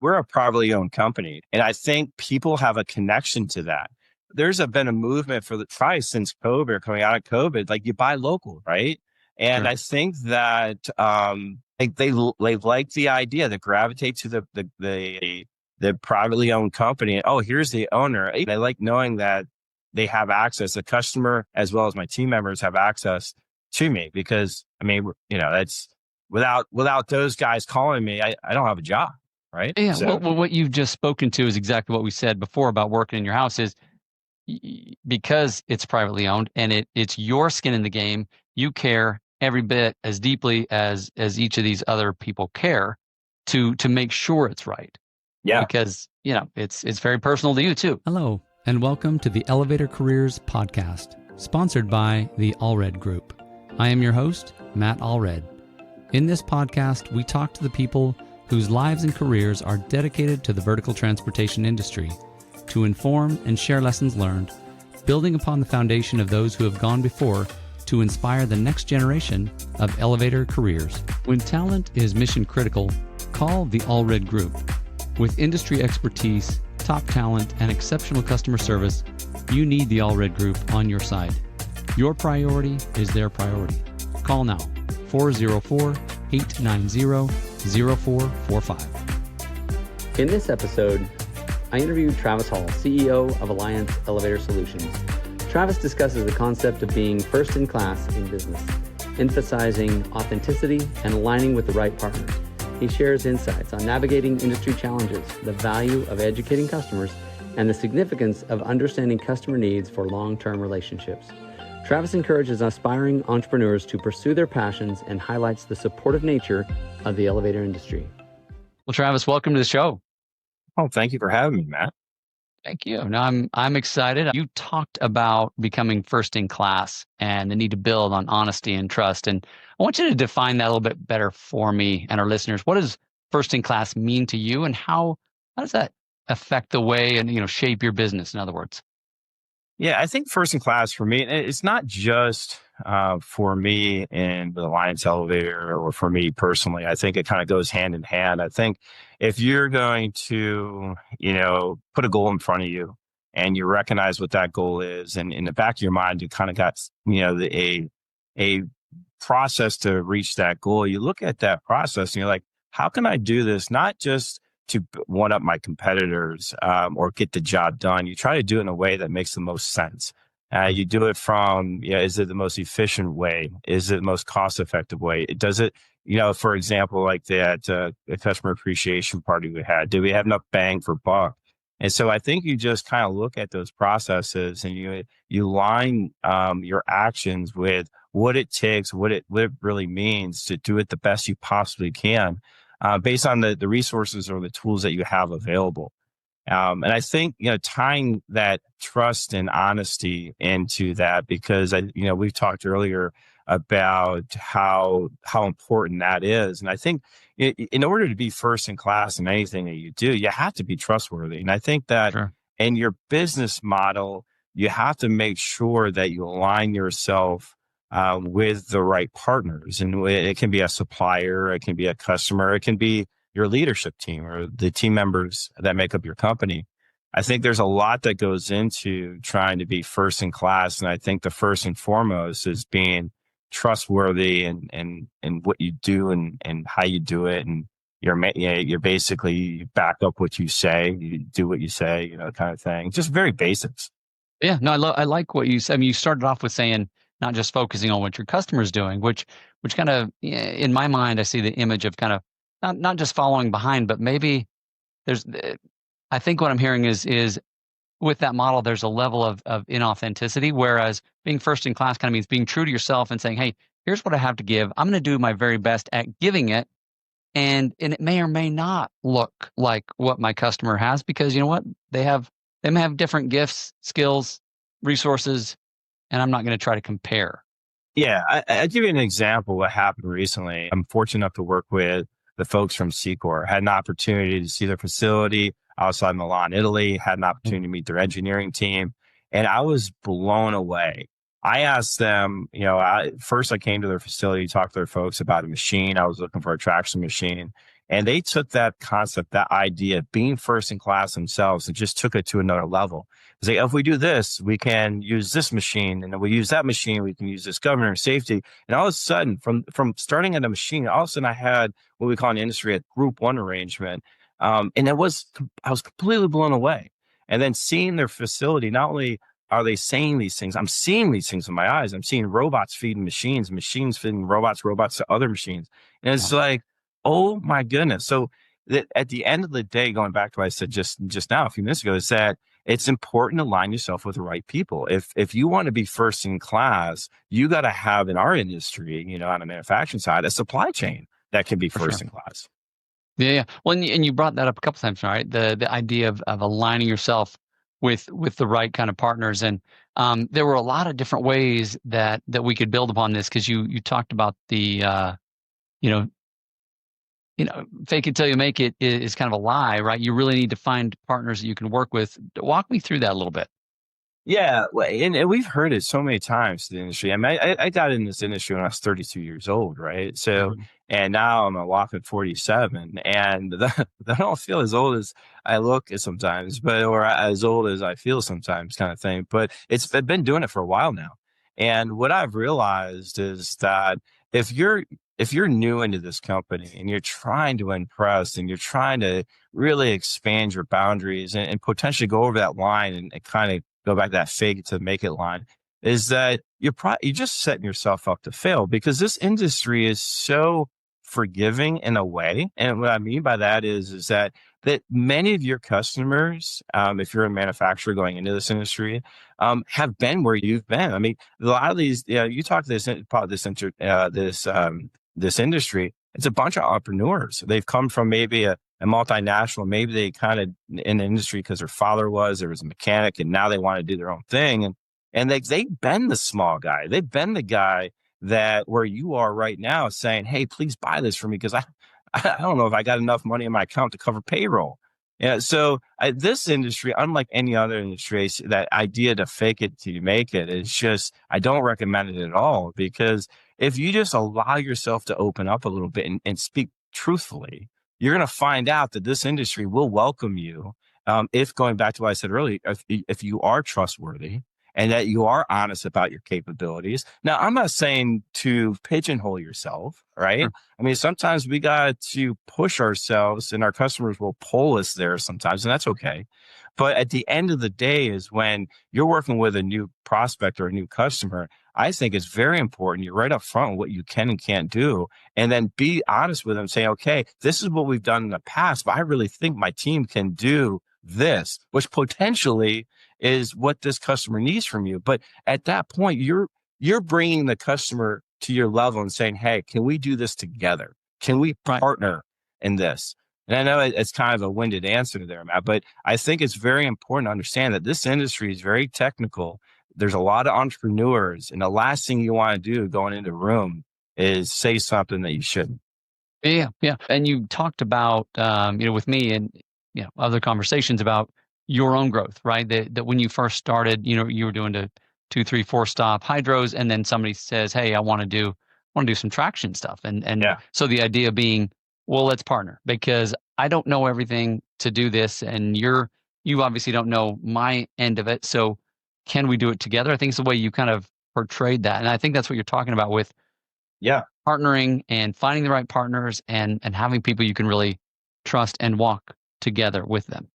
we're a privately owned company. And I think people have a connection to that. Been a movement for the price since COVID or coming out of COVID, like you buy local, right? And Sure. I think that, they like the idea, that gravitate to the privately owned company. Oh, here's the owner. I like knowing that they have access, the customer as well as my team members have access to me, because that's without those guys calling me, I don't have a job. Right. Yeah. So Well, what you've just spoken to is exactly what we said before about working in your house is because it's privately owned and it's your skin in the game. You care every bit as deeply as each of these other people care to make sure it's right. yeah. Because, it's very personal to you too. Hello, and welcome to the Elevator Careers Podcast, sponsored by the Allred Group. I am your host, Matt Allred. In this podcast, we talk to the people whose lives and careers are dedicated to the vertical transportation industry to inform and share lessons learned, building upon the foundation of those who have gone before to inspire the next generation of elevator careers. When talent is mission critical, call the Allred Group. With industry expertise, top talent, and exceptional customer service, you need the Allred Group on your side. Your priority is their priority. Call now, 404-890-0445. In this episode, I interviewed Travis Hall, CEO of Alliance Elevator Solutions. Travis discusses the concept of being first in class in business, emphasizing authenticity and aligning with the right partners. He shares insights on navigating industry challenges, the value of educating customers, and the significance of understanding customer needs for long-term relationships. Travis encourages aspiring entrepreneurs to pursue their passions and highlights the supportive nature of the elevator industry. Well, Travis, welcome to the show. Oh, thank you for having me, Matt. Thank you. No, I'm excited. You talked about becoming first in class and the need to build on honesty and trust. And I want you to define that a little bit better for me and our listeners. What does first in class mean to you, and how does that affect the way and shape your business, in other words? Yeah, I think first in class for me, it's not just for me in the Alliance Elevator or for me personally. I think it kind of goes hand in hand. I think if you're going to, put a goal in front of you and you recognize what that goal is, and in the back of your mind, you kind of got, a process to reach that goal. You look at that process and you're like, how can I do this? Not just to one up my competitors or get the job done. You try to do it in a way that makes the most sense. You do it from, is it the most efficient way? Is it the most cost-effective way? Does it, for example, like that customer appreciation party we had, do we have enough bang for buck? And so I think you just kind of look at those processes and you line your actions with what it takes, what it really means to do it the best you possibly can. Based on the resources or the tools that you have available. And I think, tying that trust and honesty into that, because we've talked earlier about how important that is. And I think in order to be first in class in anything that you do, you have to be trustworthy. And I think that Sure. In your business model, you have to make sure that you align yourself with the right partners. And it can be a supplier, it can be a customer, it can be your leadership team or the team members that make up your company. I think there's a lot that goes into trying to be first in class. And I think the first and foremost is being trustworthy and what you do and how you do it. And you're basically, you back up what you say, you do what you say, kind of thing. Just very basics. Yeah, no, I like what you said. I mean, you started off with saying not just focusing on what your customer's doing, which kind of, in my mind, I see the image of kind of not just following behind, but maybe I think what I'm hearing is with that model, there's a level of inauthenticity, whereas being first in class kind of means being true to yourself and saying, hey, here's what I have to give. I'm going to do my very best at giving it. And it may or may not look like what my customer has, because you know what? They may have different gifts, skills, resources, and I'm not going to try to compare. Yeah, I'll give you an example of what happened recently. I'm fortunate enough to work with the folks from Secor. Had an opportunity to see their facility outside Milan, Italy, had an opportunity to meet their engineering team, and I was blown away. I asked them, first I came to their facility, talked to their folks about a machine. I was looking for a traction machine. And they took that concept, that idea of being first in class themselves and just took it to another level. Say, if we do this, we can use this machine, and if we use that machine, we can use this governor safety. And all of a sudden, from starting at a machine, all of a sudden I had what we call in the industry a group one arrangement. And I was completely blown away. And then seeing their facility, not only are they saying these things, I'm seeing these things with my eyes. I'm seeing robots feeding machines, machines feeding robots, robots to other machines. And it's like, oh my goodness. So that at the end of the day, going back to what I said just now, a few minutes ago, is that it's important to align yourself with the right people. If you want to be first in class, you got to have in our industry, on the manufacturing side, a supply chain that can be first in class. Yeah. Well, and you brought that up a couple times, right? The idea of aligning yourself with the right kind of partners, and there were a lot of different ways that we could build upon this, because you talked about the fake it till you make it is kind of a lie, right? You really need to find partners that you can work with. Walk me through that a little bit. Yeah, and we've heard it so many times in the industry. I mean, I got in this industry when I was 32 years old, right? So, and now I'm a whopping 47, and I don't feel as old as I look sometimes, or as old as I feel sometimes, kind of thing. But I've been doing it for a while now, and what I've realized is that if you're new into this company and you're trying to impress and you're trying to really expand your boundaries and potentially go over that line and kind of go back to that fake it to make it line, is that you're just setting yourself up to fail, because this industry is so forgiving in a way. And what I mean by that is that many of your customers, if you're a manufacturer going into this industry, have been where you've been. I mean, a lot of these, you talk to this industry, it's a bunch of entrepreneurs. They've come from maybe a multinational, maybe they kind of in the industry because their father there was a mechanic, and now they want to do their own thing. And they've been the small guy. They've been the guy that where you are right now saying, hey, please buy this for me, because I don't know if I got enough money in my account to cover payroll. Yeah. So this industry, unlike any other industry, that idea to fake it till you make it is just, I don't recommend it at all, because if you just allow yourself to open up a little bit and speak truthfully, you're going to find out that this industry will welcome you. If going back to what I said earlier, if you are trustworthy and that you are honest about your capabilities. Now, I'm not saying to pigeonhole yourself, right? Sure. I mean, sometimes we got to push ourselves, and our customers will pull us there sometimes, and that's okay. But at the end of the day is when you're working with a new prospect or a new customer, I think it's very important. You're right up front with what you can and can't do, and then be honest with them, say, okay, this is what we've done in the past, but I really think my team can do this, which potentially is what this customer needs from you. But at that point, you're bringing the customer to your level and saying, hey, can we do this together? Can we partner in this? And I know it's kind of a winded answer to there, Matt, but I think it's very important to understand that this industry is very technical. There's a lot of entrepreneurs, and the last thing you want to do going into a room is say something that you shouldn't. Yeah. And you talked about, with me and other conversations about your own growth, right? That when you first started, you were doing the 2, 3, 4 stop hydros, and then somebody says, hey, I want to do some traction stuff. And so the idea being, well, let's partner, because I don't know everything to do this, and you obviously don't know my end of it. So can we do it together? I think it's the way you kind of portrayed that. And I think that's what you're talking about with partnering and finding the right partners and having people you can really trust and walk together with them.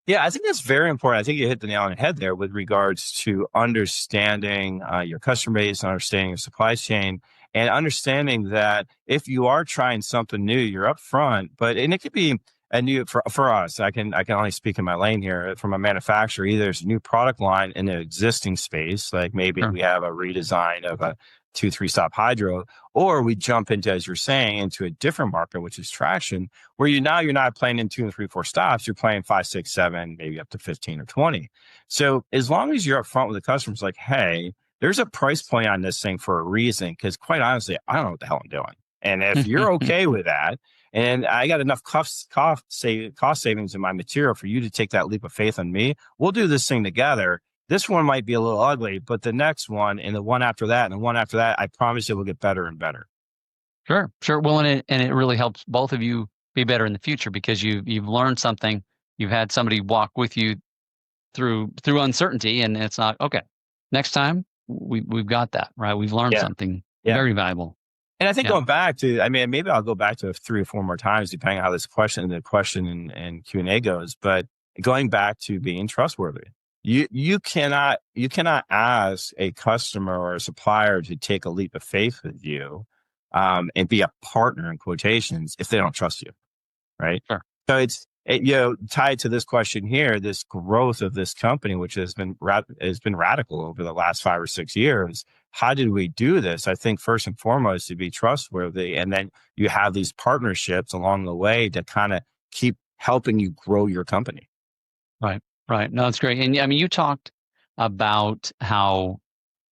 Yeah, I think that's very important. I think you hit the nail on the head there with regards to understanding your customer base, understanding your supply chain, and understanding that if you are trying something new, you're upfront. And it could be a new for us. I can only speak in my lane here. From a manufacturer, either there's a new product line in an existing space, like maybe we have a redesign of a 2, 3 stop hydro, or we jump into, as you're saying, into a different market, which is traction, where you're not playing in 2 and 3, 4 stops, you're playing 5, 6, 7, maybe up to 15 or 20. So as long as you're upfront with the customers, like, hey, there's a price point on this thing for a reason, because quite honestly, I don't know what the hell I'm doing. And if you're okay with that, and I got enough cost savings in my material for you to take that leap of faith on me, we'll do this thing together. This one might be a little ugly, but the next one and the one after that and the one after that, I promise it will get better and better. Sure. Well, and it really helps both of you be better in the future because you've learned something. You've had somebody walk with you through uncertainty, and it's not okay. Next time we've got that right. We've learned Yeah. something Yeah. very valuable. And I think Yeah. going back to, I mean, maybe I'll go back to 3 or 4 more times, depending on how the question and Q&A goes. But going back to being trustworthy, you cannot ask a customer or a supplier to take a leap of faith with you, and be a partner in quotations if they don't trust you, right? Sure. So tied to this question here, this growth of this company, which has been radical over the last 5 or 6 years. How did we do this? I think first and foremost to be trustworthy, and then you have these partnerships along the way to kind of keep helping you grow your company. Right. Right. No, it's great. And I mean, you talked about how,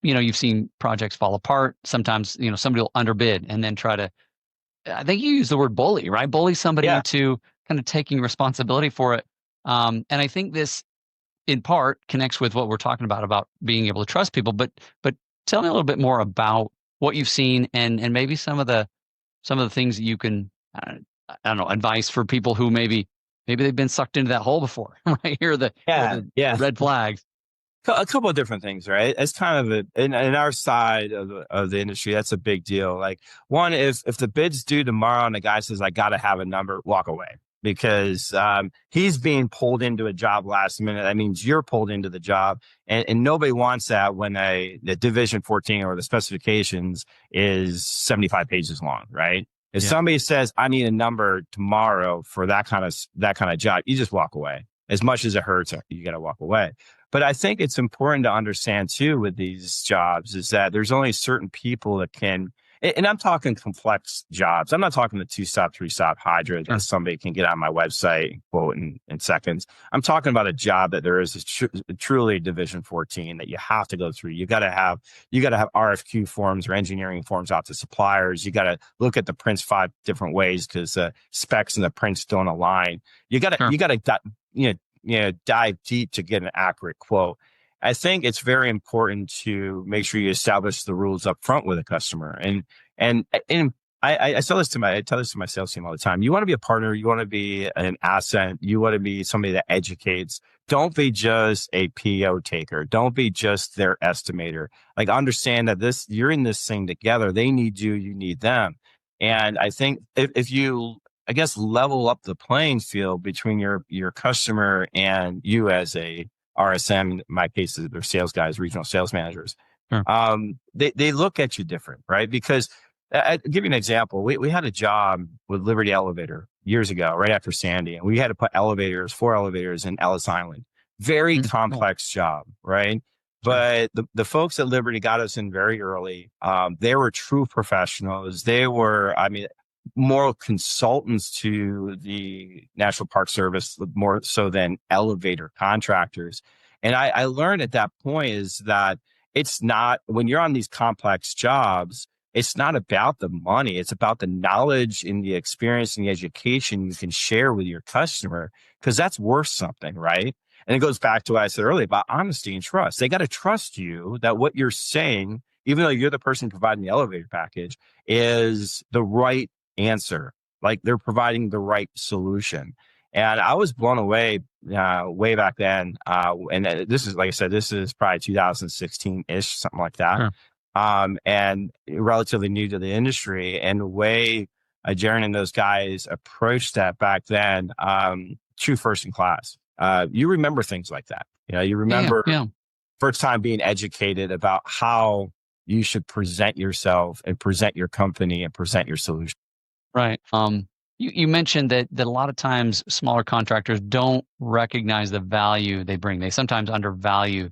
you've seen projects fall apart. Sometimes, somebody will underbid and then try to, I think you use the word bully, right? Bully somebody Yeah. into kind of taking responsibility for it. And I think this in part connects with what we're talking about being able to trust people. But tell me a little bit more about what you've seen and maybe some of the things that you can, I don't know, advice for people who maybe they've been sucked into that hole before, right? Here are the red flags. A couple of different things, right? It's kind of in our side of the industry, that's a big deal. Like, one, if the bid's due tomorrow and the guy says, I got to have a number, walk away, because he's being pulled into a job last minute. That means you're pulled into the job, and nobody wants that when the Division 14 or the specifications is 75 pages long, right? If somebody says, I need a number tomorrow for that kind of job, you just walk away. As much as it hurts, you got to walk away. But I think it's important to understand too with these jobs is that there's only certain people that can, and I'm talking complex jobs. I'm not talking the 2-stop, 3-stop Hydra that somebody can get on my website and quote in seconds. I'm talking about a job that there is truly Division 14 that you have to go through. You got to have RFQ forms or engineering forms out to suppliers. You got to look at the prints 5 different ways because specs and the prints don't align. You got to dive deep to get an accurate quote. I think it's very important to make sure you establish the rules up front with a customer. And I tell this to my sales team all the time. You want to be a partner. You want to be an asset. You want to be somebody that educates. Don't be just a PO taker. Don't be just their estimator. Like, understand that you're in this thing together. They need you. You need them. And I think if you, I guess, level up the playing field between your customer and you as a RSM, in my case, they're sales guys, regional sales managers. Sure. They look at you different, right? Because I'll give you an example. We had a job with Liberty Elevator years ago, right after Sandy, and we had to put 4 elevators in Ellis Island. Very complex job, right? But the folks at Liberty got us in very early. They were true professionals. They were, more consultants to the National Park Service, more so than elevator contractors. And I learned at that point is that it's not, when you're on these complex jobs, it's not about the money. It's about the knowledge and the experience and the education you can share with your customer, because that's worth something, right? And it goes back to what I said earlier about honesty and trust. They got to trust you that what you're saying, even though you're the person providing the elevator package, is the right answer. Like, they're providing the right solution. And I was blown away way back then. And this is, like I said, this is probably 2016-ish, something like that. Sure. And relatively new to the industry. And the way Jaron and those guys approached that back then, true first in class. You remember things like that. You remember first time being educated about how you should present yourself and present your company and present your solution. Right. You mentioned that a lot of times smaller contractors don't recognize the value they bring. They sometimes undervalue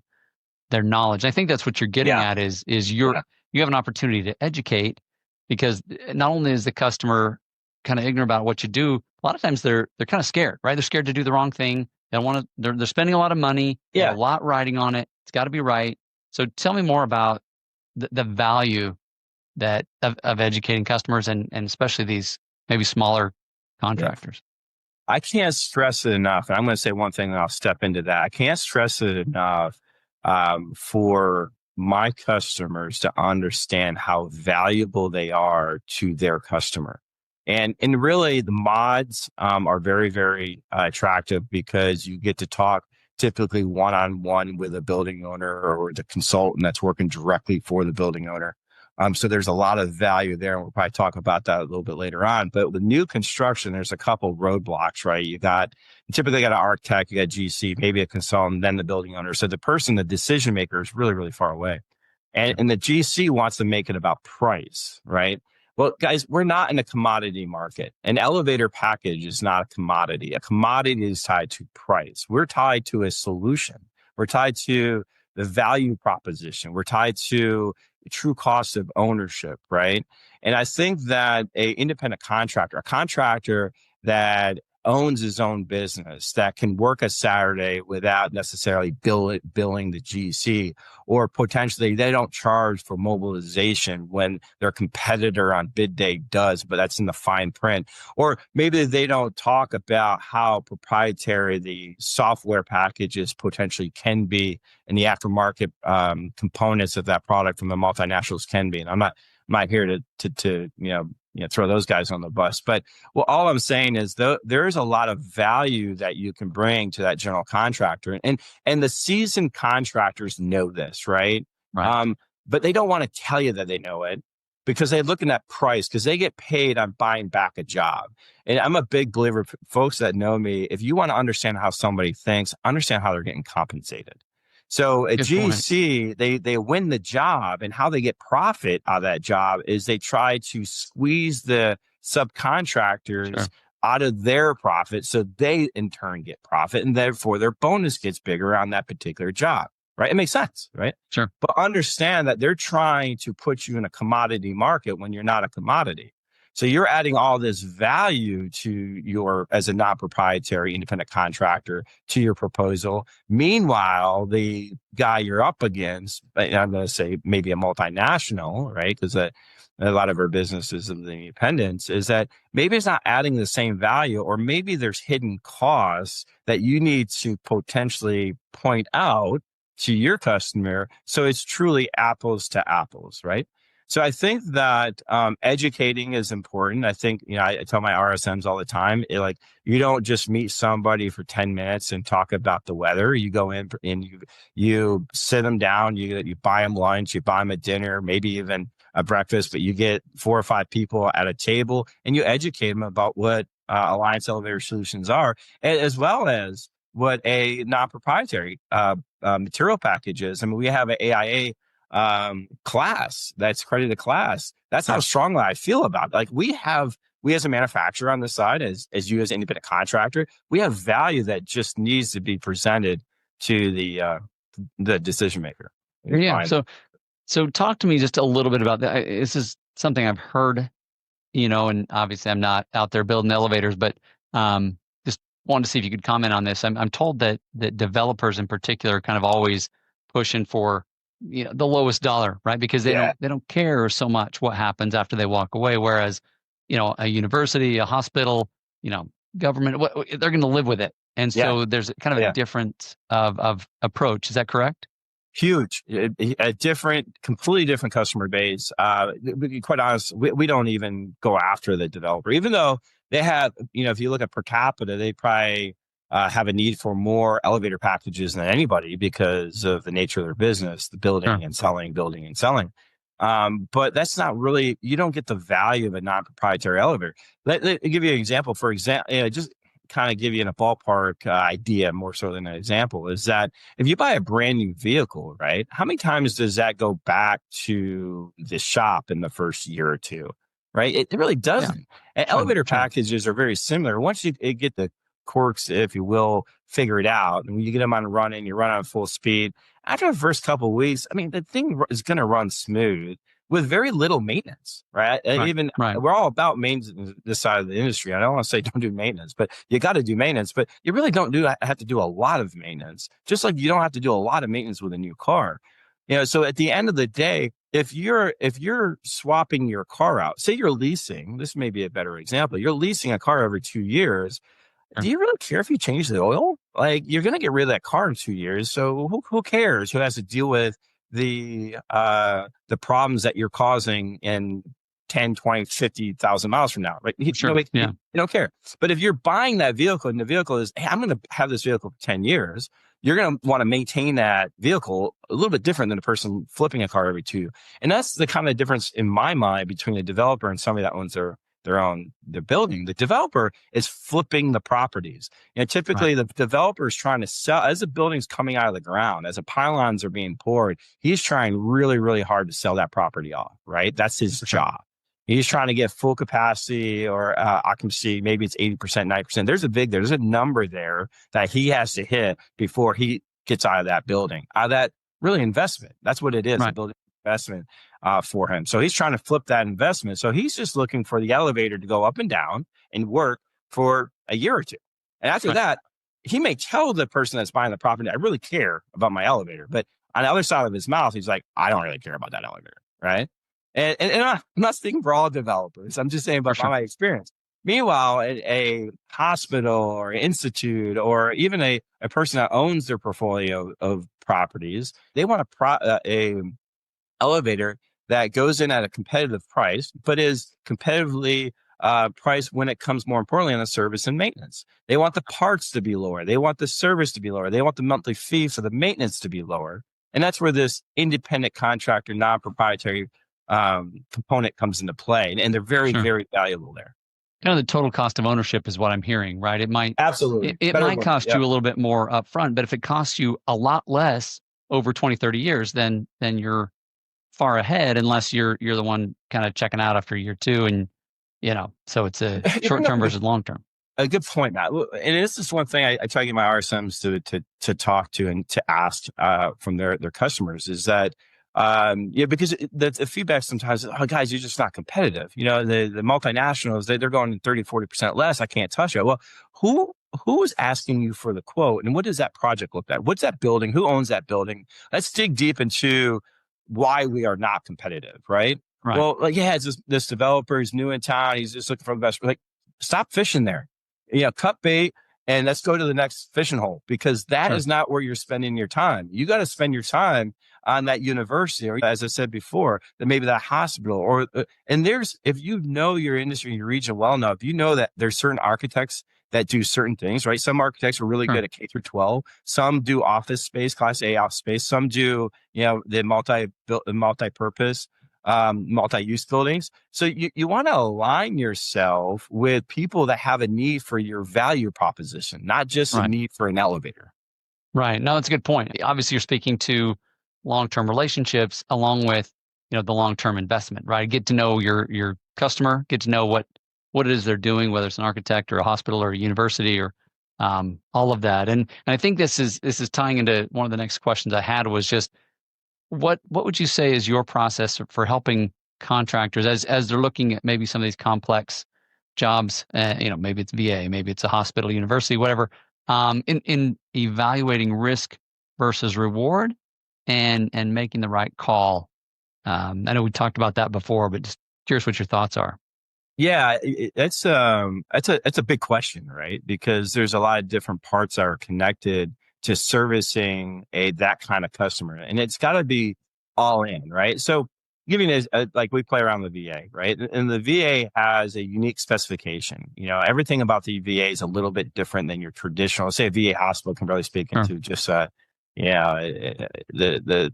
their knowledge. I think that's what you're getting at is you have an opportunity to educate, because not only is the customer kind of ignorant about what you do, a lot of times they're kind of scared, right? They're scared to do the wrong thing. They're spending a lot of money, they have a lot riding on it. It's got to be right. So tell me more about the value that of educating customers and especially these maybe smaller contractors. I can't stress it enough. And I'm going to say one thing and I'll step into that. I can't stress it enough for my customers to understand how valuable they are to their customer. And really the mods are very, very attractive because you get to talk typically one-on-one with a building owner or the consultant that's working directly for the building owner. So there's a lot of value there, and we'll probably talk about that a little bit later on. But with new construction, there's a couple roadblocks, right? You typically got an architect, you got GC, maybe a consultant, then the building owner. So the decision maker is really, really far away. And the GC wants to make it about price, right? Well, guys, we're not in a commodity market. An elevator package is not a commodity. A commodity is tied to price. We're tied to a solution. We're tied to the value proposition. We're tied to the true cost of ownership, right? And I think that a contractor that owns his own business, that can work a Saturday without necessarily billing the GC, or potentially they don't charge for mobilization when their competitor on bid day does, but that's in the fine print. Or maybe they don't talk about how proprietary the software packages potentially can be and the aftermarket components of that product from the multinationals can be. And I'm not here to throw those guys on the bus. But all I'm saying is there is a lot of value that you can bring to that general contractor. And the seasoned contractors know this, right? Right. But they don't want to tell you that they know it because they're looking at price, because they get paid on buying back a job. And I'm a big believer, folks that know me, if you want to understand how somebody thinks, understand how they're getting compensated. So at GC, they win the job, and how they get profit out of that job is they try to squeeze the subcontractors out of their profit, so they in turn get profit, and therefore their bonus gets bigger on that particular job. Right? It makes sense, right? Sure. But understand that they're trying to put you in a commodity market when you're not a commodity. So you're adding all this value to as a non-proprietary independent contractor, to your proposal. Meanwhile, the guy you're up against, I'm going to say maybe a multinational, right? Because a lot of our businesses of the independents is that maybe it's not adding the same value, or maybe there's hidden costs that you need to potentially point out to your customer. So it's truly apples to apples, right? So I think that educating is important. I think, I tell my RSMs all the time, you don't just meet somebody for 10 minutes and talk about the weather. You go in and you sit them down, you buy them lunch, you buy them a dinner, maybe even a breakfast, but you get 4 or 5 people at a table and you educate them about what Alliance Elevator Solutions are, as well as what a non-proprietary material package is. I mean, we have an AIA class that's accredited class. That's how strongly I feel about it. We as a manufacturer on the side, as you as an independent contractor, we have value that just needs to be presented to the decision maker. Yeah. So talk to me just a little bit about that. This is something I've heard, and obviously I'm not out there building elevators, but just wanted to see if you could comment on this. I'm told that developers in particular are kind of always pushing for the lowest dollar, right? Because they don't care so much what happens after they walk away. Whereas, a university, a hospital, government, they're going to live with it. And so there's kind of a different of approach. Is that correct? Huge, a completely different customer base. To be quite honest, we don't even go after the developer, even though they have, if you look at per capita, they probably have a need for more elevator packages than anybody because of the nature of their business, the building and selling. But that's not really, you don't get the value of a non-proprietary elevator. Let me give you an example. For example, just kind of give you in a ballpark idea more so than an example, is that if you buy a brand new vehicle, right, how many times does that go back to the shop in the first year or two, right? It really doesn't. And elevator packages are very similar. Once you get the quirks, if you will, figure it out, and you get them on running, you run on full speed, after the first couple of weeks, I mean, the thing is going to run smooth with very little maintenance, right? We're all about maintenance this side of the industry. I don't want to say don't do maintenance, but you got to do maintenance, but you really don't have to do a lot of maintenance, just like you don't have to do a lot of maintenance with a new car. So at the end of the day, if you're swapping your car out, say you're leasing, this may be a better example, you're leasing a car every 2 years. Do you really care if you change the oil? You're going to get rid of that car in 2 years. So who cares? Who has to deal with the problems that you're causing in 10, 20, 50,000 miles from now, right? Sure. You don't care. But if you're buying that vehicle and the vehicle is, hey, I'm going to have this vehicle for 10 years, you're going to want to maintain that vehicle a little bit different than a person flipping a car every 2. And that's the kind of difference in my mind between a developer and somebody that owns their building. The developer is flipping the properties. Typically the developer is trying to sell as the building's coming out of the ground, as the pylons are being poured. He's trying really, really hard to sell that property off, right? That's his job. He's trying to get full capacity or occupancy. Maybe it's 80%, 90%. There's a number there that he has to hit before he gets out of that building, out of that really investment. That's what it is, a building investment for him. So he's trying to flip that investment. So he's just looking for the elevator to go up and down and work for a year or 2. And after that, he may tell the person that's buying the property, I really care about my elevator. But on the other side of his mouth, he's like, I don't really care about that elevator, right? And I'm not speaking for all developers. I'm just saying about my experience. Meanwhile, a hospital or institute or even a person that owns their portfolio of properties, they want a elevator that goes in at a competitive price, but is competitively priced when it comes more importantly on the service and maintenance. They want the parts to be lower. They want the service to be lower. They want the monthly fee for the maintenance to be lower. And that's where this independent contractor, non-proprietary component comes into play. And they're very, very valuable there. Kind of the total cost of ownership is what I'm hearing, right? It might absolutely it might cost you a little bit more upfront, but if it costs you a lot less over 20, 30 years, then you're far ahead, unless you're the one kind of checking out after year 2, and so it's a short term versus long term. A good point, Matt. And this is one thing I try to get my RSMs to talk to and to ask from their customers is that because the feedback sometimes is, oh, guys, you're just not competitive. The multinationals, they're going 30, 40% less. I can't touch it. Well, who is asking you for the quote, and what does that project look like? What's that building? Who owns that building? Let's dig deep into why we are not competitive, right? Well, it's this developer is new in town. He's just looking for the best. Like, stop fishing there. Cut bait and let's go to the next fishing hole, because that is not where you're spending your time. You got to spend your time on that university, or as I said before, that maybe that hospital, or and if you know your industry, your region well enough, you know that there's certain architects that do certain things, right? Some architects are really good at K through 12. Some do office space, Class A office space. Some do, the multi-purpose, multi-use buildings. So you want to align yourself with people that have a need for your value proposition, not just a need for an elevator. Right. No, that's a good point. Obviously, you're speaking to long-term relationships along with, the long-term investment, right? Get to know your customer, get to know what it is they're doing, whether it's an architect or a hospital or a university or all of that. And I think this is tying into one of the next questions I had, was just what would you say is your process for helping contractors as they're looking at maybe some of these complex jobs, maybe it's VA, maybe it's a hospital, university, whatever, in evaluating risk versus reward and making the right call. I know we talked about that before, but just curious what your thoughts are. Yeah, it's a big question, right? Because there's a lot of different parts that are connected to servicing that kind of customer, and it's got to be all in, right? So, giving this, like we play around the VA, right? And the VA has a unique specification. Everything about the VA is a little bit different than your traditional. Let's say a VA hospital can really speak into just the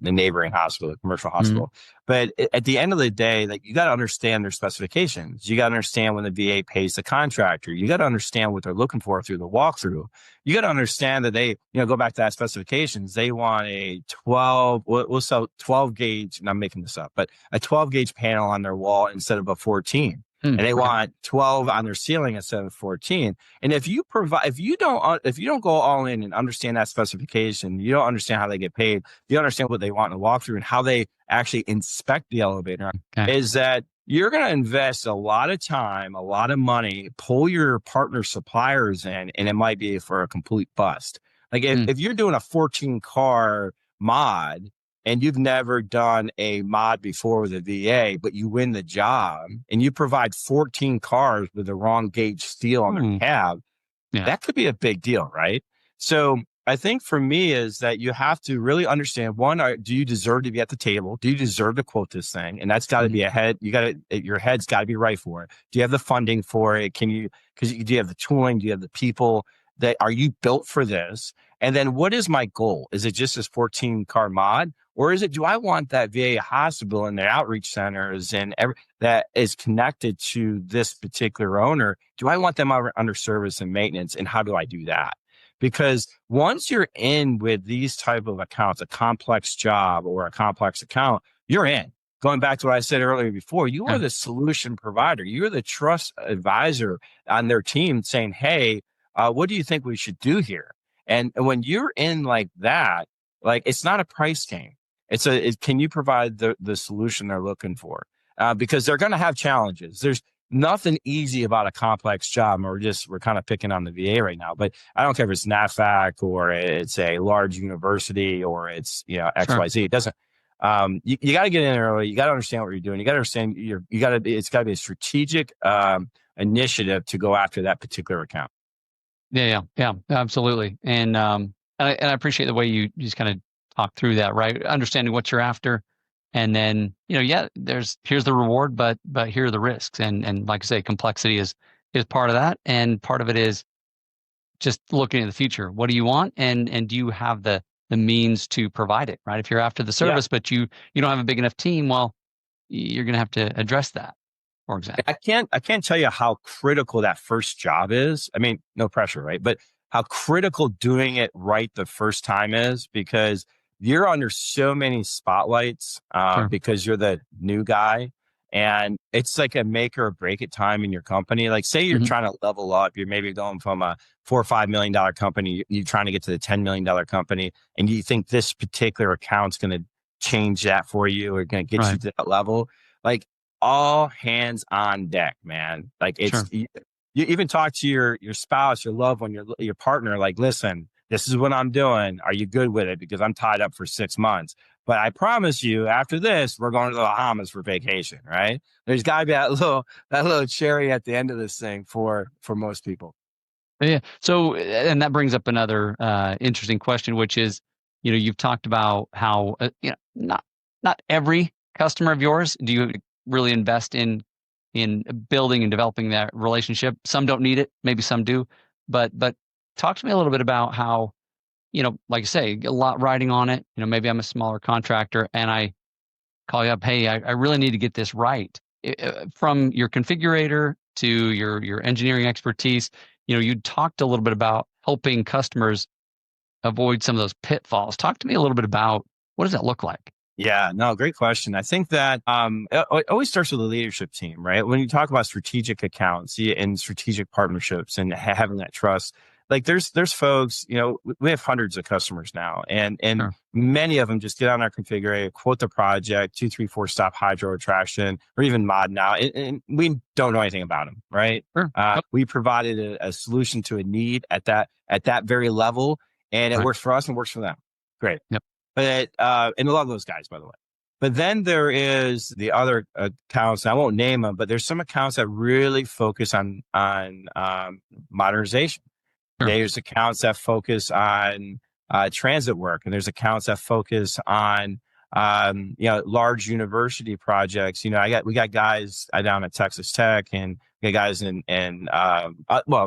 neighboring hospital, the commercial hospital. But at the end of the day, like, you got to understand their specifications. You got to understand when the VA pays the contractor. You got to understand what they're looking for through the walkthrough. You got to understand that they, go back to that specifications. They want a 12, we'll sell 12 gauge, and I'm making this up, but a 12 gauge panel on their wall instead of a 14. And they want 12 on their ceiling instead of 14. And if you don't go all in and understand that specification, you don't understand how they get paid, you don't understand what they want in the walkthrough and how they actually inspect the elevator, is that you're going to invest a lot of time, a lot of money, pull your partner suppliers in, and it might be for a complete bust. Like if you're doing a 14 car mod, and you've never done a mod before with a VA, but you win the job and you provide 14 cars with the wrong gauge steel on their cab, that could be a big deal, right? So I think for me is that you have to really understand one, do you deserve to be at the table? Do you deserve to quote this thing? And that's got to be ahead. Your head's got to be right for it. Do you have the funding for it? Do you have the tooling? Do you have the people are you built for this? And then what is my goal? Is it just this 14-car mod? Or do I want that VA hospital and their outreach centers and that is connected to this particular owner? Do I want them under service and maintenance? And how do I do that? Because once you're in with these type of accounts, a complex job or a complex account, you're in. Going back to what I said earlier before, you are the solution provider. You're the trust advisor on their team saying, hey, what do you think we should do here? And when you're in like that, like it's not a price game. Can you provide the solution they're looking for? Because they're going to have challenges. There's nothing easy about a complex job. We're kind of picking on the VA right now, but I don't care if it's NAFAC or it's a large university or it's, XYZ. It doesn't, you got to get in early. You got to understand what you're doing. You got to understand it's got to be a strategic, initiative to go after that particular account. Yeah, absolutely. And I appreciate the way you just kind of talk through that, right? Understanding what you're after. And then, here's the reward, but here are the risks. And like I say, complexity is part of that. And part of it is just looking at the future. What do you want? And do you have the means to provide it, right? If you're after the service, but you don't have a big enough team, well, you're going to have to address that, for example. I can't tell you how critical that first job is. I mean, no pressure, right? But how critical doing it right the first time is, because you're under so many spotlights because you're the new guy, and it's like a make or break it time in your company. Like say you're trying to level up, you're maybe going from a $4 or $5 million company, you're trying to get to the $10 million company, and you think this particular account's going to change that for you or going to get you to that level. Like all hands on deck, man. Like you even talk to your spouse, your loved one, your partner, like, listen, this is what I'm doing. Are you good with it? Because I'm tied up for 6 months. But I promise you, after this, we're going to the Bahamas for vacation, right? There's got to be that little cherry at the end of this thing for most people. Yeah. So, and that brings up another interesting question, which is, you've talked about how, not every customer of yours do you really invest in building and developing that relationship. Some don't need it. Maybe some do. But talk to me a little bit about how, like you say, a lot riding on it. Maybe I'm a smaller contractor and I call you up. Hey, I really need to get this right. From your configurator to your engineering expertise, you talked a little bit about helping customers avoid some of those pitfalls. Talk to me a little bit about what does that look like? Yeah, no, great question. I think that it always starts with the leadership team, right? When you talk about strategic accounts and strategic partnerships and having that trust, like there's folks, we have hundreds of customers now, and many of them just get on our configurator, quote the project, 2, 3, 4 stop hydro attraction, or even mod now, and we don't know anything about them, right? Sure. We provided a solution to a need at that very level, and it works for us and works for them. Great. Yep. But and a lot of those guys, by the way. But then there is the other accounts. I won't name them, but there's some accounts that really focus on modernization. Sure. There's accounts that focus on transit work, and there's accounts that focus on large university projects. We got guys down at Texas Tech, and we got guys in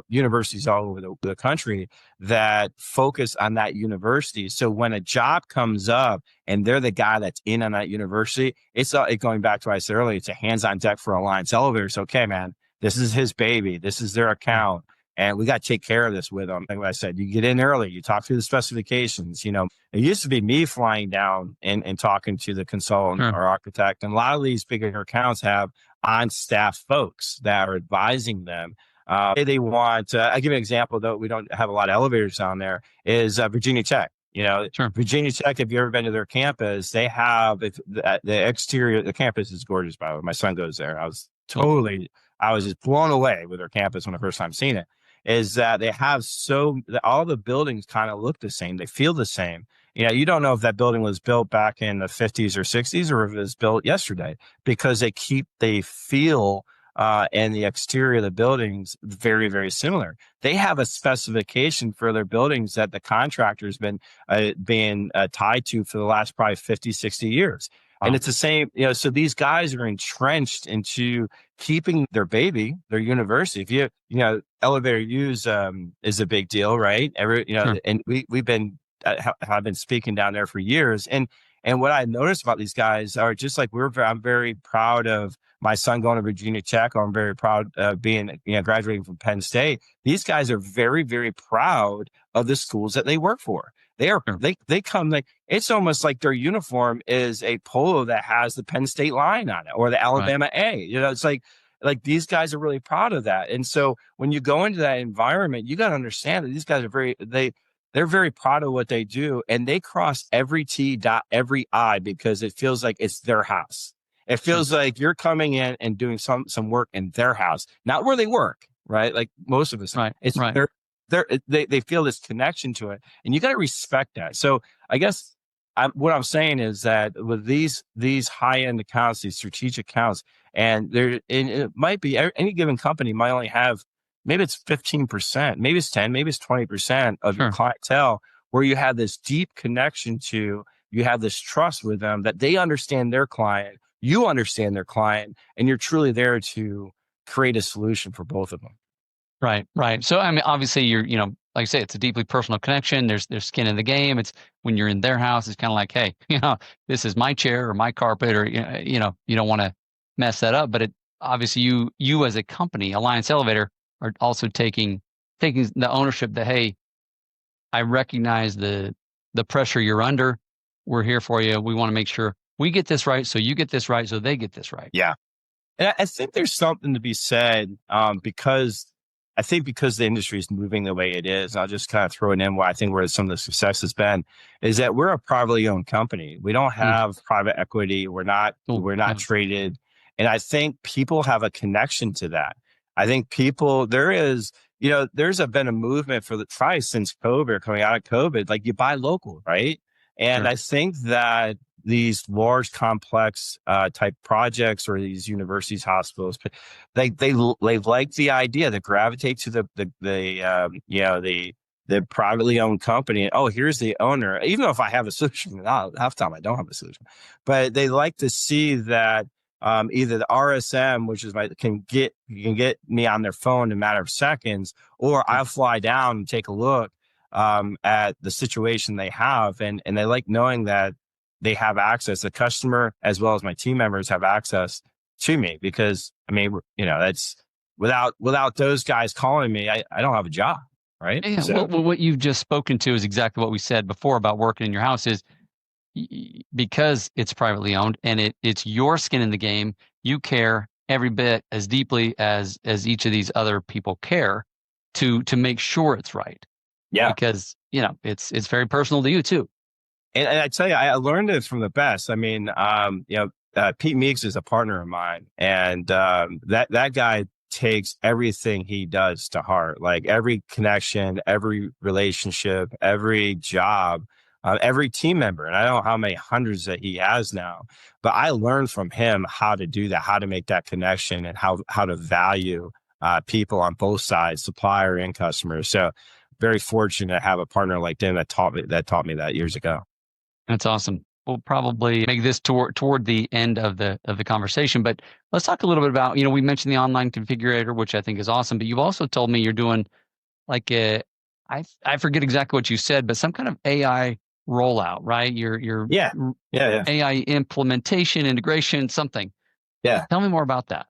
universities all over the country that focus on that university. So when a job comes up and they're the guy that's in on that university, it's going back to what I said earlier. It's a hands on deck for Alliance Elevators. Okay, man, this is his baby. This is their account. And we got to take care of this with them. Like I said, you get in early, you talk through the specifications. It used to be me flying down and talking to the consultant or architect. And a lot of these bigger accounts have on-staff folks that are advising them. They want, I'll give you an example, though we don't have a lot of elevators down there, is Virginia Tech. Virginia Tech, if you've ever been to their campus, they have the exterior, the campus is gorgeous, by the way. My son goes there. I was just blown away with their campus when I first time seen it. Is that they have all the buildings kind of look the same. They feel the same. You don't know if that building was built back in the 50s or 60s or if it was built yesterday, because they feel and the exterior of the buildings very, very similar. They have a specification for their buildings that the contractor's been being tied to for the last probably 50, 60 years. And Wow. it's the same, so these guys are entrenched into keeping their baby, their university. If elevator use is a big deal, right? Sure. And we've been, I've been speaking down there for years. And what I noticed about these guys are just like I'm very proud of my son going to Virginia Tech. I'm very proud of being, graduating from Penn State. These guys are very, very proud of the schools that they work for. Sure. They come, like, it's almost like their uniform is a polo that has the Penn State line on it or the Alabama A. It's like these guys are really proud of that. And so when you go into that environment, you got to understand that these guys are they're very proud of what they do, and they cross every T, dot every I, because it feels like it's their house. It feels like you're coming in and doing some work in their house, not where they work, right? Like most of us, Right. it's Right. they feel this connection to it, and you got to respect that. So I guess what I'm saying is that with these high end accounts, these strategic accounts, and it might be any given company might only have, maybe it's 15%, maybe it's 10, maybe it's 20% of your clientele, where you have this deep connection to, you have this trust with them that they understand their client, you understand their client, and you're truly there to create a solution for both of them. Right. Right. So, I mean, obviously you're, like I say, it's a deeply personal connection. There's skin in the game. It's when you're in their house, it's kind of like, hey, this is my chair or my carpet, or, you don't want to mess that up. But it obviously you as a company, Alliance Elevator, are also taking the ownership that, hey, I recognize the pressure you're under. We're here for you. We want to make sure we get this right, so you get this right, so they get this right. Yeah. And I think there's something to be said, because the industry is moving the way it is, I'll just kind of throw it in where I think where some of the success has been, is that we're a privately owned company. We don't have private equity. We're not traded. And I think people have a connection to that. I think there's been a movement for the price since COVID, coming out of COVID, like you buy local, right? And I think that these large, complex type projects, or these universities, hospitals, they like the idea, they gravitate to the privately owned company. Oh, here's the owner. Even though if I have a solution, half the time I don't have a solution, but they like to see that either the RSM, which is can get me on their phone in a matter of seconds, or I'll fly down and take a look at the situation they have, and they like knowing that they have access. The customer as well as my team members have access to me, because I mean, that's without those guys calling me, I don't have a job, right? Yeah. So, Well, what you've just spoken to is exactly what we said before about working in your house. Is because it's privately owned and it's your skin in the game, you care every bit as deeply as each of these other people care to make sure it's right. Yeah, because it's very personal to you too. and I tell you, I learned it from the best. I mean, Pete Meeks is a partner of mine, and that guy takes everything he does to heart, like every connection, every relationship, every job, every team member. And I don't know how many hundreds that he has now, but I learned from him how to do that, how to make that connection, and how to value people on both sides, supplier and customer. So very fortunate to have a partner like them that taught me that years ago. That's awesome. We'll probably make this toward the end of the conversation, but let's talk a little bit about, we mentioned the online configurator, which I think is awesome, but you've also told me you're doing like I forget exactly what you said, but some kind of AI rollout, right? Your AI implementation, integration, something. Yeah. Tell me more about that.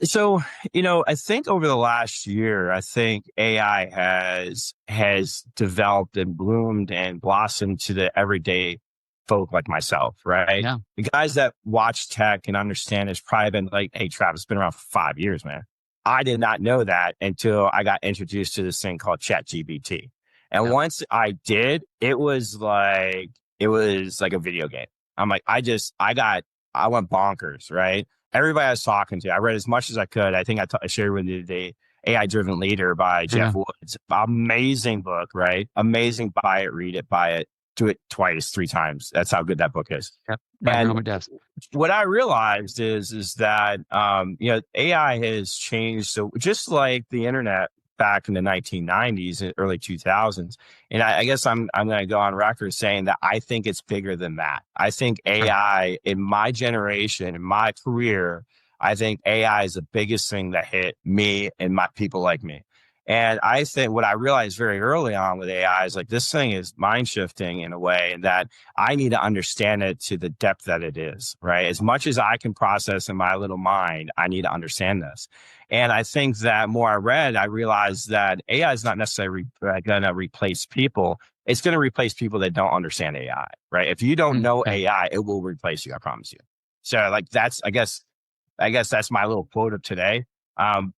So, I think over the last year, I think AI has developed and bloomed and blossomed to the everyday folk like myself, right? Yeah. The guys that watch tech and understand it's probably been like, hey, Travis, it's been around for 5 years, man. I did not know that until I got introduced to this thing called ChatGPT. And once I did, it was like a video game. I'm like, I went bonkers, right? Everybody I was talking to, I read as much as I could. I think I shared with you the AI Driven Leader by Jeff Woods. Amazing book, right? Amazing. Buy it, read it, buy it. do it twice, 3 times. That's how good that book is. Yep. Right here on my desk. What I realized is that AI has changed. So just like the internet back in the 1990s and early 2000s, and I guess I'm going to go on record saying that I think it's bigger than that. I think AI in my generation, in my career, I think AI is the biggest thing that hit me and my people like me. And I think what I realized very early on with AI is like this thing is mind shifting in a way, and that I need to understand it to the depth that it is, right? As much as I can process in my little mind, I need to understand this. And I think that more I read, I realized that AI is not necessarily going to replace people. It's going to replace people that don't understand AI, right? If you don't know AI, it will replace you. I promise you. So like I guess that's my little quote of today.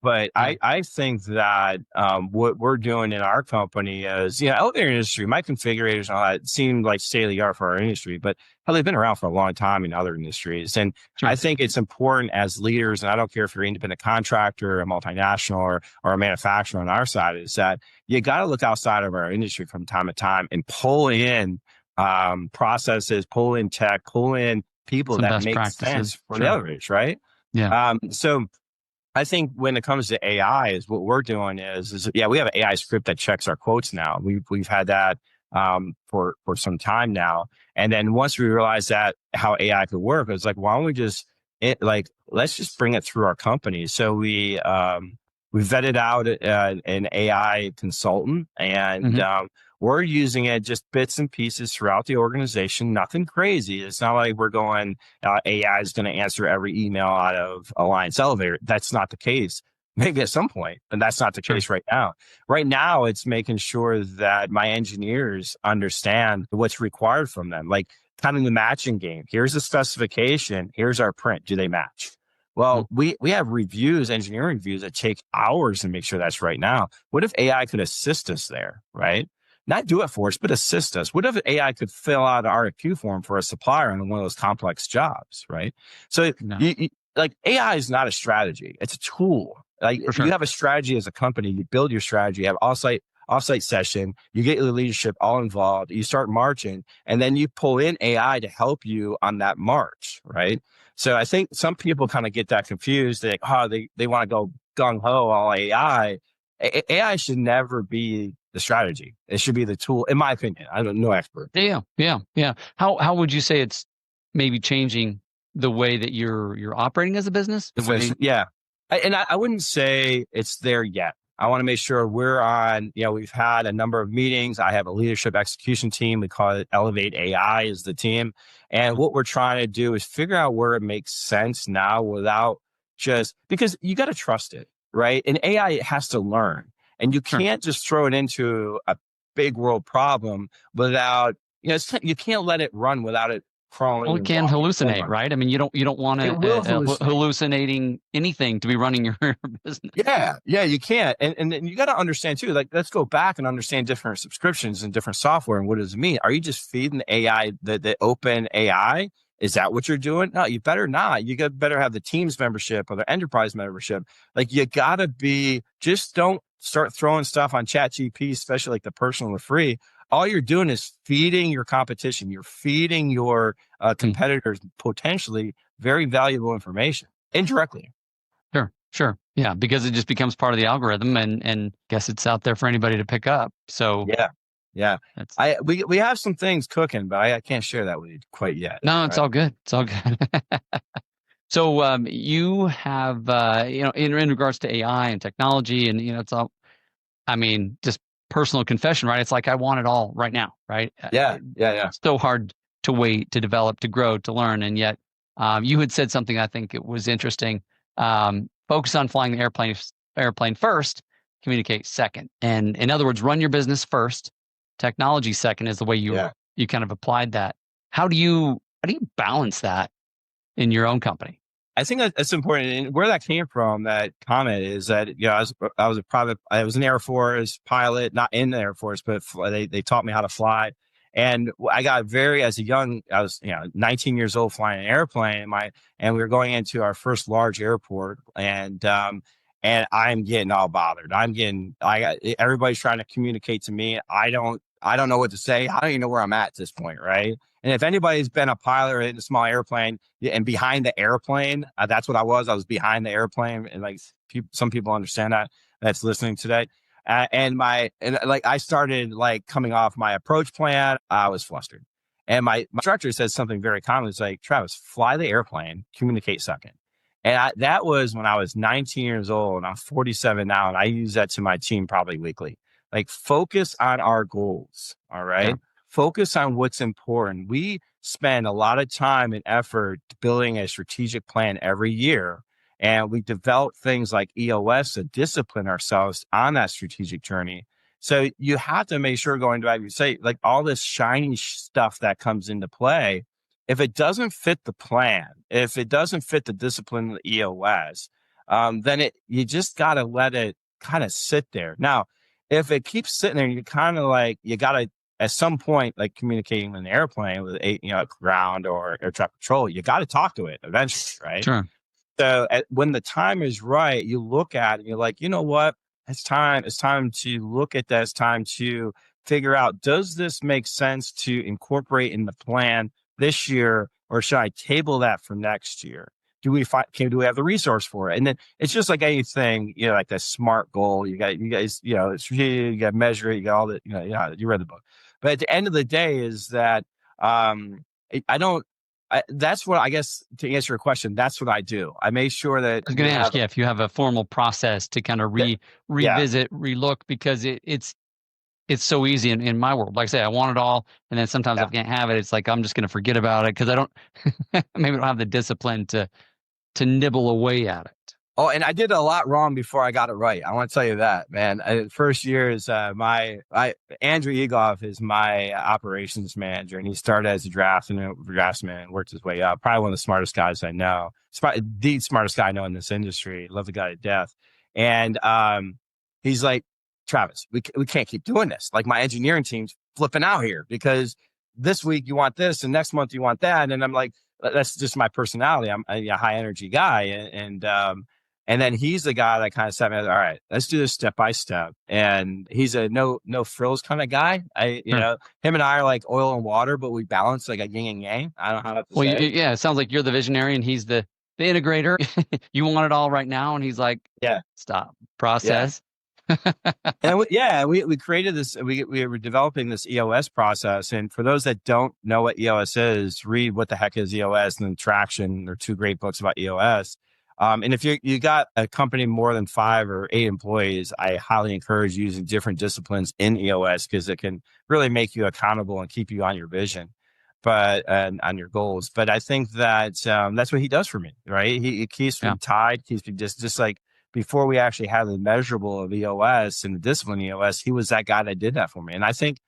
But I think that what we're doing in our company is, elevator industry, my configurators and all that seem like state of the art for our industry, but they've been around for a long time in other industries. And I think it's important as leaders, and I don't care if you're an independent contractor, a multinational, or a manufacturer on our side, is that you got to look outside of our industry from time to time and pull in processes, pull in tech, pull in people that make sense for the elevators, right? Yeah. So I think when it comes to AI, is what we're doing is we have an AI script that checks our quotes now. We've had that for some time now, and then once we realized that how AI could work, it was like, why don't we let's just bring it through our company. So we vetted out an AI consultant, and we're using it just bits and pieces throughout the organization. Nothing crazy. It's not like we're going, AI is going to answer every email out of Alliance Elevator. That's not the case. Maybe at some point, and that's not the case right now. Right now, it's making sure that my engineers understand what's required from them. Like kind of the matching game. Here's the specification. Here's our print. Do they match? Well, we have engineering reviews that take hours to make sure that's right now. What if AI could assist us there, right? Not do it for us, but assist us. What if AI could fill out an RFQ form for a supplier on one of those complex jobs, right? So like AI is not a strategy. It's a tool. Like you have a strategy as a company, you build your strategy, you have offsite session, you get your leadership all involved, you start marching, and then you pull in AI to help you on that march, right? So I think some people kind of get that confused. They're like, they want to go gung-ho all AI. AI should never be the strategy. It should be the tool, in my opinion. I'm no expert. Yeah. How would you say it's maybe changing the way that you're operating as a business? I wouldn't say it's there yet. I want to make sure we're on, we've had a number of meetings. I have a leadership execution team. We call it Elevate AI is the team. And what we're trying to do is figure out where it makes sense now without because you got to trust it, right? And AI, it has to learn. And you can't just throw it into a big world problem without, you can't let it run without it crawling. Well, it can hallucinate, right? I mean, you don't want to hallucinating anything to be running your business. Yeah, you can't. And you got to understand too, like, let's go back and understand different subscriptions and different software. And what does it mean? Are you just feeding the AI, the open AI? Is that what you're doing? No, you better not. You better have the Teams membership or the enterprise membership. Like, you got to just don't start throwing stuff on ChatGPT, especially like the personal or free. All you're doing is feeding your competition. You're feeding your competitors potentially very valuable information indirectly. Sure. Yeah, because it just becomes part of the algorithm, and guess it's out there for anybody to pick up. So yeah. We have some things cooking, but I can't share that with you quite yet. No, it's all good. It's all good. So you have in regards to AI and technology, and it's all, I mean, just personal confession, right? It's like I want it all right now, right? Yeah. It's so hard to wait, to develop, to grow, to learn, and yet you had said something I think it was interesting. Focus on flying the airplane first, communicate second, and in other words, run your business first, technology second is the way you kind of applied that. How do you balance that in your own company? I think that's important. And where that came from, that comment, is that, I was an Air Force pilot, not in the Air Force, but they taught me how to fly. And I got I was 19 years old flying an airplane, and we were going into our first large airport, and I'm getting all bothered. Everybody's trying to communicate to me. I don't know what to say. I don't even know where I'm at this point, right? And if anybody's been a pilot in a small airplane and behind the airplane, that's what I was. I was behind the airplane, and like some people understand that that's listening today. I started like coming off my approach plan. I was flustered, and my instructor said something very common. It's like, Travis, fly the airplane, communicate second. And that was when I was 19 years old, and I'm 47 now, and I use that to my team probably weekly. Like, focus on our goals. All right. Yeah. Focus on what's important. We spend a lot of time and effort building a strategic plan every year. And we develop things like EOS to discipline ourselves on that strategic journey. So you have to make sure, going back, you say, like, all this shiny stuff that comes into play, if it doesn't fit the plan, if it doesn't fit the discipline of the EOS, then you just got to let it kind of sit there. Now, if it keeps sitting there, you kind of like, you got to, at some point, like communicating in an airplane with ground or air traffic control, you got to talk to it eventually, right? Sure. So when the time is right, you look at it and you're like, you know what? It's time. It's time to look at that. It's time to figure out, does this make sense to incorporate in the plan this year, or should I table that for next year? Do we have the resource for it? And then it's just like anything, like that SMART goal. You guys, you got to measure it. You got all that, you read the book. But at the end of the day is that, that's what, I guess, to answer your question, that's what I do. I make sure that I was going to ask, if you have a formal process to kind of revisit, relook, because it's so easy in my world. Like I say, I want it all, and then sometimes I can't have it. It's like I'm just going to forget about it because I don't maybe don't have the discipline to nibble away at it. Oh, and I did a lot wrong before I got it right. I want to tell you that, man. First year is Andrew Egoff is my operations manager, and he started as a draftsman, worked his way up. Probably one of the smartest guys I know. The smartest guy I know in this industry. Love the guy to death. And he's like, Travis, we can't keep doing this. Like, my engineering team's flipping out here because this week you want this and next month you want that. And I'm like, that's just my personality. I'm a high energy guy. And then he's the guy that kind of said, all right, let's do this step by step. And he's a no frills kind of guy. Him and I are like oil and water, but we balance like a yin and yang. I don't know how to say. Yeah, it sounds like you're the visionary and he's the integrator. You want it all right now. And he's like, stop, process. And we created this. We were developing this EOS process. And for those that don't know what EOS is, read What the Heck is EOS and then Traction. They're two great books about EOS. And if you got a company more than 5 or 8 employees, I highly encourage using different disciplines in EOS because it can really make you accountable and keep you on your vision, and on your goals. But I think that that's what he does for me, right? He keeps me tied, keeps me just like before we actually had the measurable of EOS and the discipline EOS, he was that guy that did that for me. And I think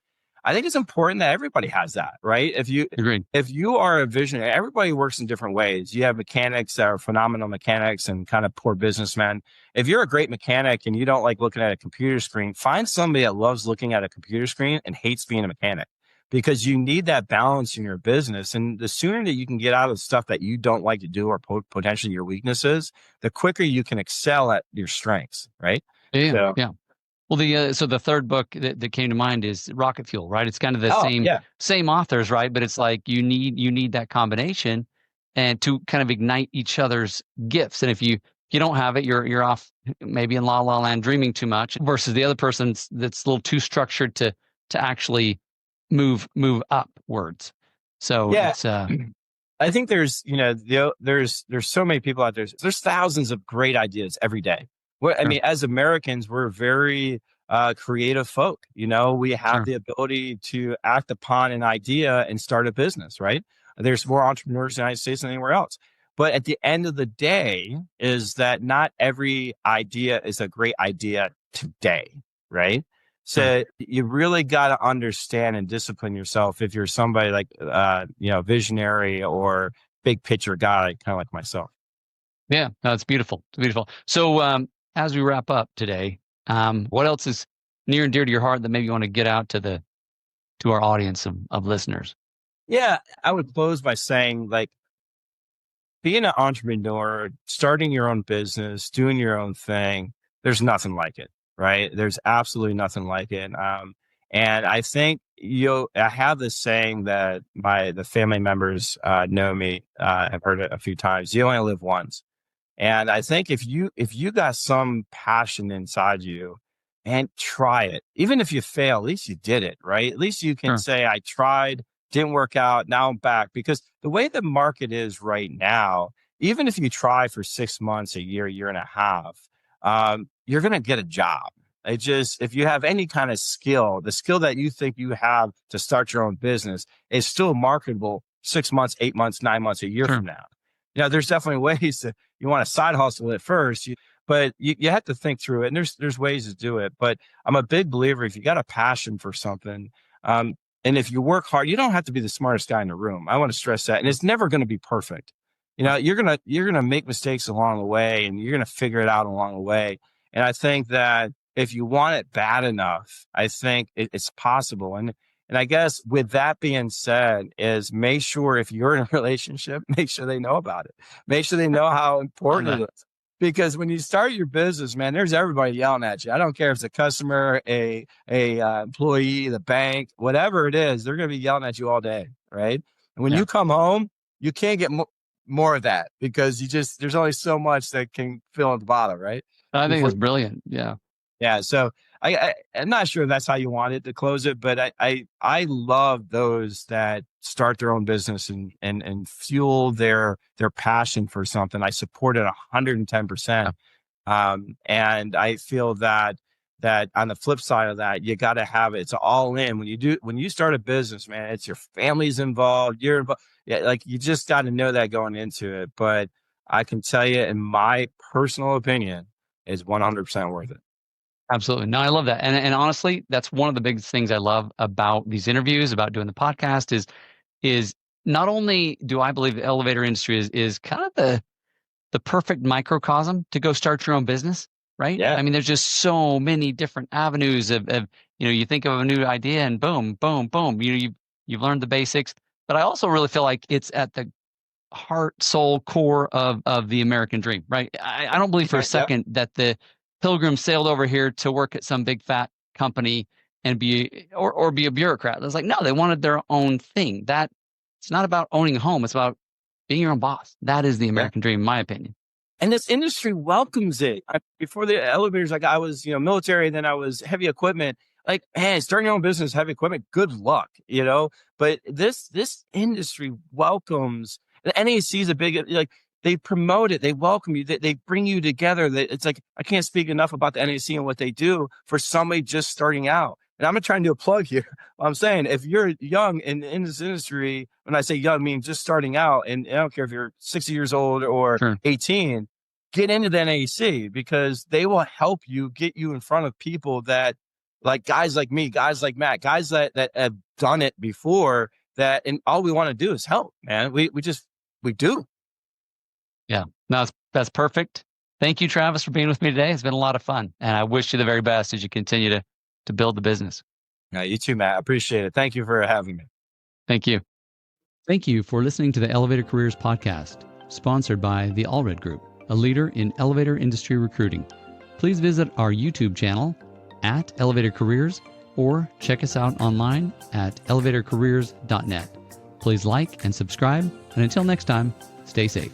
it's important that everybody has that, right? If you are a visionary, everybody works in different ways. You have mechanics that are phenomenal mechanics and kind of poor businessmen. If you're a great mechanic and you don't like looking at a computer screen, find somebody that loves looking at a computer screen and hates being a mechanic, because you need that balance in your business. And the sooner that you can get out of the stuff that you don't like to do or potentially your weaknesses, the quicker you can excel at your strengths, right? Yeah. Well, so the third book that came to mind is Rocket Fuel, right? It's kind of the same authors, right? But it's like you need that combination and to kind of ignite each other's gifts. And if you don't have it, you're off maybe in la la land dreaming too much versus the other person's that's a little too structured to actually move upwards. So it's I think there's so many people out there. There's thousands of great ideas every day. I mean, as Americans, we're very creative folk. We have the ability to act upon an idea and start a business, right? There's more entrepreneurs in the United States than anywhere else. But at the end of the day is that not every idea is a great idea today, right? So you really got to understand and discipline yourself if you're somebody like, visionary or big picture guy, kind of like myself. Yeah, no, it's beautiful. It's beautiful. So as we wrap up today, what else is near and dear to your heart that maybe you want to get out to our audience of listeners? Yeah, I would close by saying, like, being an entrepreneur, starting your own business, doing your own thing, there's nothing like it, right? There's absolutely nothing like it. And I think I have this saying that the family members know me. I've heard it a few times. You only live once. And I think if you got some passion inside you and try it, even if you fail, at least you did it, right? At least you can Sure. say, I tried, didn't work out. Now I'm back. Because the way the market is right now, even if you try for 6 months, a year and a half, you're going to get a job. It just, if you have any kind of skill, the skill that you think you have to start your own business is still marketable 6 months, 8 months, 9 months, a year Sure. from now. There's definitely ways to, you want to side hustle it first, but you have to think through it. And there's ways to do it. But I'm a big believer, if you got a passion for something, and if you work hard, you don't have to be the smartest guy in the room. I want to stress that. And it's never going to be perfect. You're gonna make mistakes along the way, and you're gonna figure it out along the way. And I think that if you want it bad enough, I think it's possible. And I guess with that being said, is make sure if you're in a relationship, make sure they know about it. Make sure they know how important it is. Because when you start your business, man, there's everybody yelling at you. I don't care if it's a customer, a employee, the bank, whatever it is, they're going to be yelling at you all day, right? And when you come home, you can't get more of that, because there's only so much that can fill at the bottom, right? I think it's brilliant. Yeah. Yeah. So I'm not sure if that's how you want it to close it, but I love those that start their own business and fuel their passion for something. I support it 110%. And I feel that on the flip side of that, you got to have it. It's all in. When you start a business, man, it's your family's involved. You're involved. Yeah, like, you just got to know that going into it. But I can tell you, in my personal opinion, is 100% worth it. Absolutely. No, I love that. And honestly, that's one of the biggest things I love about these interviews, about doing the podcast is not only do I believe the elevator industry is kind of the perfect microcosm to go start your own business, right? Yeah. I mean, there's just so many different avenues of you think of a new idea and boom, boom, boom, you've learned the basics. But I also really feel like it's at the heart, soul, core of the American dream, right? I don't believe for a second that the Pilgrims sailed over here to work at some big fat company and be a bureaucrat. It's like, no, they wanted their own thing. That it's not about owning a home. It's about being your own boss. That is the American dream, in my opinion. And this industry welcomes it. Before the elevators, like, I was, military, then I was heavy equipment. Like, man, starting your own business, heavy equipment, good luck, But this industry welcomes. The NAC is a big, like, they promote it, they welcome you, they bring you together. It's like, I can't speak enough about the NAC and what they do for somebody just starting out. And I'm not trying to do a plug here. I'm saying, if you're young in this industry, when I say young, I mean just starting out, and I don't care if you're 60 years old or 18, get into the NAC, because they will help you, get you in front of people that, like guys like me, guys like Matt, guys that have done it before, and all we want to do is help, man. We do. Yeah, no, that's perfect. Thank you, Travis, for being with me today. It's been a lot of fun, and I wish you the very best as you continue to build the business. Yeah, you too, Matt. I appreciate it. Thank you for having me. Thank you. Thank you for listening to the Elevator Careers Podcast, sponsored by the Allred Group, a leader in elevator industry recruiting. Please visit our YouTube channel at Elevator Careers, or check us out online at elevatorcareers.net. Please like and subscribe, and until next time, stay safe.